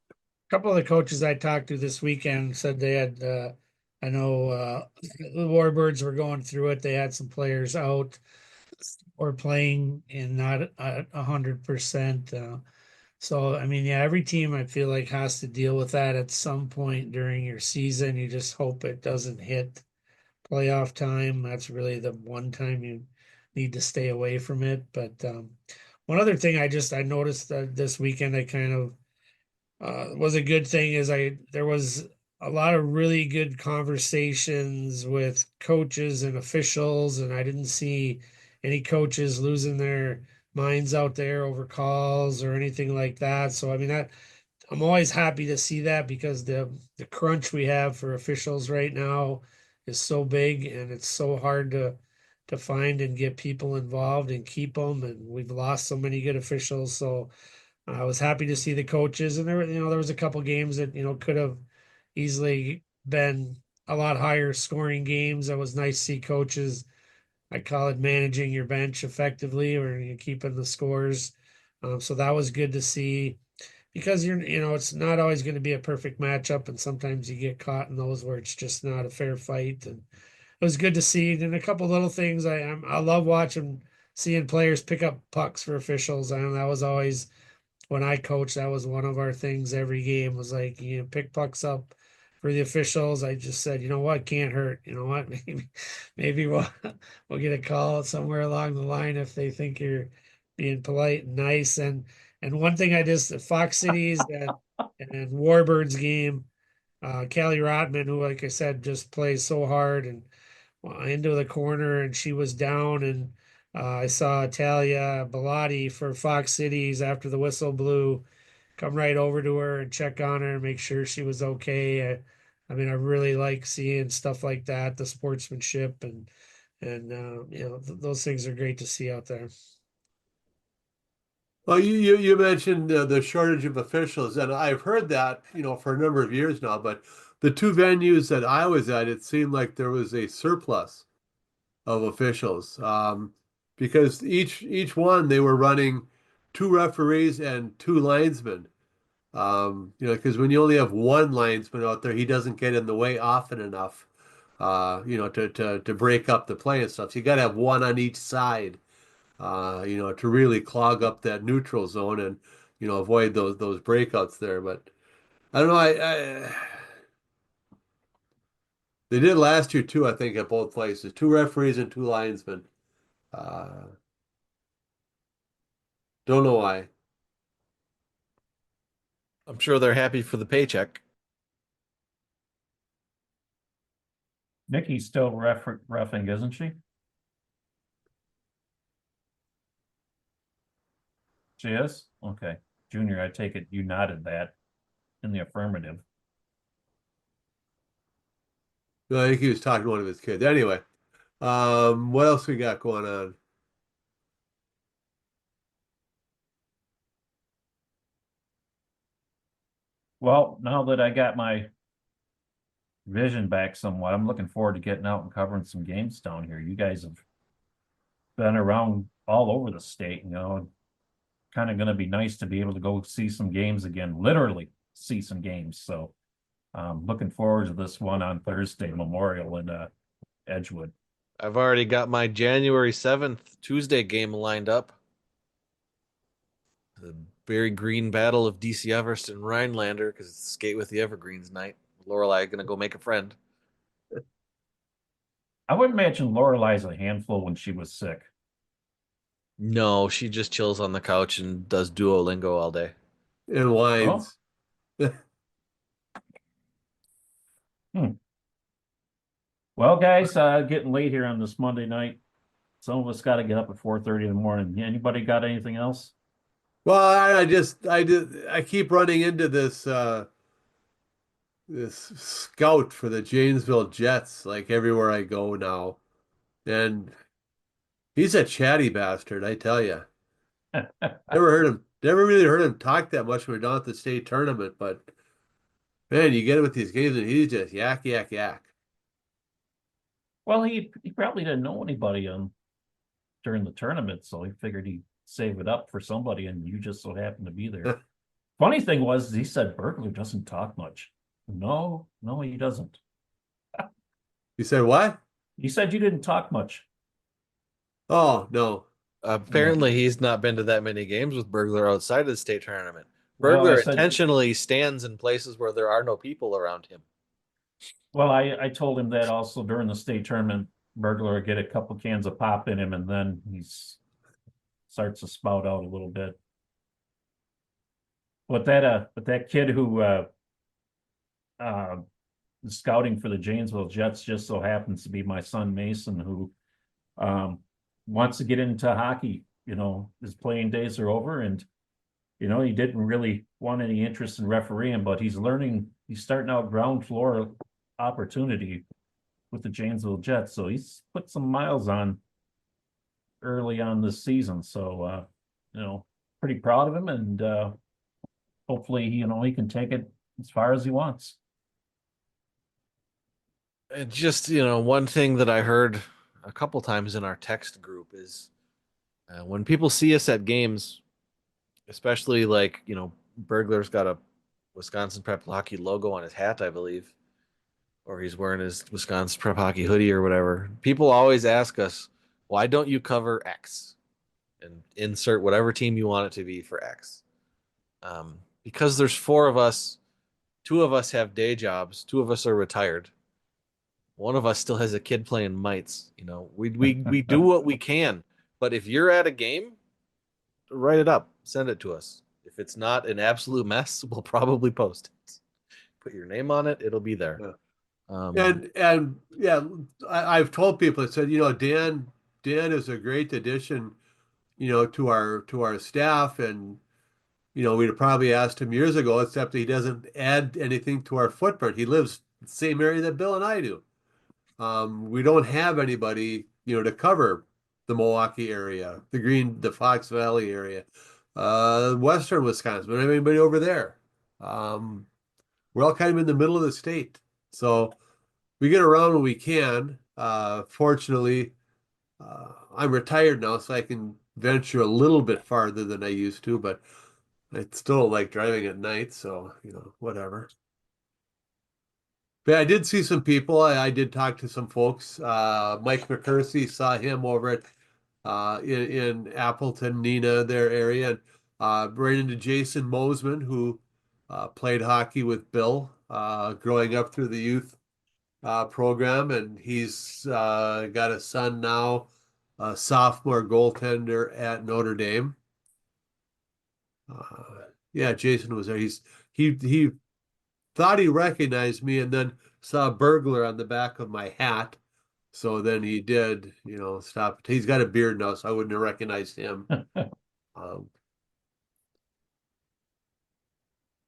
couple of the coaches I talked to this weekend said they had, I know, the Warbirds were going through it. They had some players out or playing and not at 100%. So, I mean, yeah, every team I feel like has to deal with that at some point during your season. You just hope it doesn't hit playoff time. That's really the one time you need to stay away from it. But one other thing I noticed this weekend I kind of was a good thing is there was a lot of really good conversations with coaches and officials, and I didn't see any coaches losing their minds out there over calls or anything like that. So I mean that I'm always happy to see that because the crunch we have for officials right now is so big and it's so hard to find and get people involved and keep them, and we've lost so many good officials. So I was happy to see the coaches, and there was a couple games that could have easily been a lot higher scoring games. That was nice to see coaches. I call it managing your bench effectively, or you keeping the scores. So that was good to see because it's not always going to be a perfect matchup, and sometimes you get caught in those where it's just not a fair fight. And it was good to see. And a couple little things I love watching, seeing players pick up pucks for officials. I know that was always when I coached, that was one of our things every game was like, pick pucks up for the officials. I just said, you know what, can't hurt. You know what, maybe we'll get a call somewhere along the line if they think you're being polite and nice. And one thing Fox Cities and Warbirds game, Callie Rotman, who, like I said, just plays so hard and into the corner, and she was down. And I saw Talia Bellotti for Fox Cities after the whistle blew, come right over to her and check on her and make sure she was okay. I mean, I really like seeing stuff like that, the sportsmanship and those things are great to see out there. Well, you mentioned the shortage of officials, and I've heard that, for a number of years now, but the two venues that I was at, it seemed like there was a surplus of officials. Because each one they were running two referees and two linesmen. Because when you only have one linesman out there, he doesn't get in the way often enough, to break up the play and stuff. So you got to have one on each side, to really clog up that neutral zone and, avoid those breakouts there. But I don't know. They did last year too, I think, at both places. Two referees and two linesmen. Uh, don't know why. I'm sure they're happy for the paycheck. Nikki's still roughing, isn't she? She is? Okay. Junior, I take it you nodded that in the affirmative. No, I think he was talking to one of his kids. Anyway, what else we got going on? Well, now that I got my vision back somewhat, I'm looking forward to getting out and covering some games down here. You guys have been around all over the state, kind of going to be nice to be able to go see some games again, literally see some games. So looking forward to this one on Thursday, Memorial in Edgewood. I've already got my January 7th Tuesday game lined up. The very green battle of DC Everest and Rhinelander because it's skate with the Evergreens night. Lorelai gonna go make a friend. I would imagine Lorelai's a handful when she was sick. No, she just chills on the couch and does Duolingo all day. And Oh, wines. well, guys, getting late here on this Monday night. Some of us got to get up at 4:30 in the morning. Anybody got anything else? Well, I keep running into this scout for the Janesville Jets like everywhere I go now. And he's a chatty bastard, I tell you. Never really heard him talk that much when we're down at the state tournament, but man, you get it with these games and he's just yak, yak, yak. Well, he probably didn't know anybody during the tournament, so he figured he'd save it up for somebody, and you just so happened to be there. Funny thing was, he said Burglar doesn't talk much. No, he doesn't. You said what? He said you didn't talk much. Oh, no. Apparently, he's not been to that many games with Burglar outside of the state tournament. Well, Burglar I said- intentionally stands in places where there are no people around him. Well, I told him that also during the state tournament, Burglar would get a couple cans of pop in him, and then starts to spout out a little bit. But that kid who is scouting for the Janesville Jets just so happens to be my son Mason, who wants to get into hockey. You know, his playing days are over, and you know, he didn't really want any interest in refereeing, but he's starting out ground floor opportunity with the Janesville Jets. So he's put some miles on early on this season. So you know, pretty proud of him, and hopefully, you know, he can take it as far as he wants. And just, one thing that I heard a couple times in our text group is when people see us at games, especially like, Burglar's got a Wisconsin Prep Hockey logo on his hat, I believe, or he's wearing his Wisconsin Prep Hockey hoodie or whatever. People always ask us, why don't you cover X? And insert whatever team you want it to be for X. Because there's four of us, two of us have day jobs, two of us are retired. One of us still has a kid playing mites. We do what we can. But if you're at a game, write it up, send it to us. If it's not an absolute mess, we'll probably post it. Put your name on it; it'll be there. Yeah. And yeah, I've told people, I said, Dan is a great addition, to our staff, and we'd have probably asked him years ago, except he doesn't add anything to our footprint. He lives the same area that Bill and I do. We don't have anybody, to cover the Milwaukee area, the Fox Valley area, Western Wisconsin. We don't have anybody over there. We're all kind of in the middle of the state. So we get around when we can. Fortunately, I'm retired now, so I can venture a little bit farther than I used to, but I still like driving at night, so, whatever. But I did see some people. I did talk to some folks. Mike McCursey, saw him over at in Appleton, Neenah, their area. And ran into Jason Mosman, who played hockey with Bill growing up through the youth program, and he's got a son now, a sophomore goaltender at Notre Dame. Yeah, Jason was there. He thought he recognized me, and then saw a Burglar on the back of my hat. So then he did, stop. He's got a beard now, so I wouldn't have recognized him. But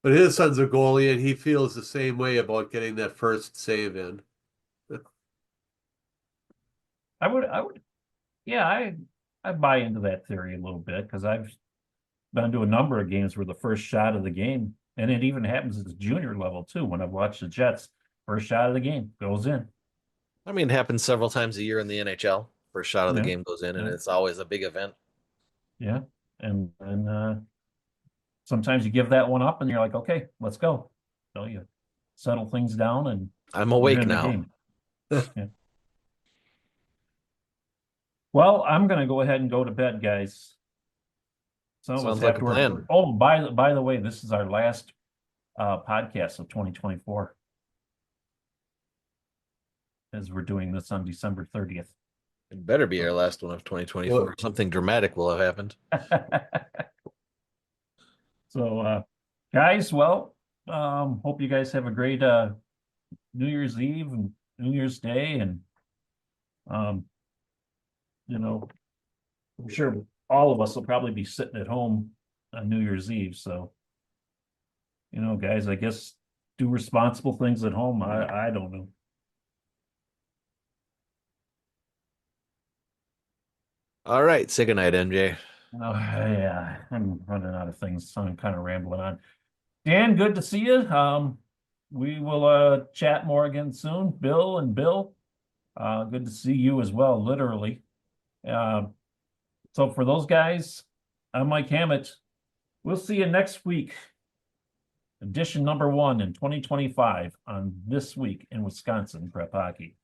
his son's a goalie, and he feels the same way about getting that first save in. I would, yeah, I buy into that theory a little bit, because I've been to a number of games where the first shot of the game, and it even happens at the junior level too. When I've watched the Jets, first shot of the game goes in. I mean, it happens several times a year in the NHL. First shot of the game goes in, and it's always a big event. Yeah, and sometimes you give that one up, and you're like, okay, let's go. So you settle things down, and I'm you're awake in the now. game. Yeah. Well, I'm gonna go ahead and go to bed, guys. Some of us Sounds have like a to work. plan. Oh, by the way, this is our last podcast of 2024. as we're doing this on December 30th. It better be our last one of 2024. Well- Something dramatic will have happened. So, guys, well, hope you guys have a great New Year's Eve and New Year's Day, and you know, I'm sure all of us will probably be sitting at home on New Year's Eve. So, you know, guys, I guess do responsible things at home. I don't know. All right, say goodnight, MJ. Oh, yeah, I'm running out of things, so I'm kind of rambling on. Dan, good to see you. We will chat more again soon. Bill and Bill, good to see you as well, literally. So for those guys, I'm Mike Hammett. We'll see you next week. Edition number 1 in 2025 on This Week in Wisconsin Prep Hockey.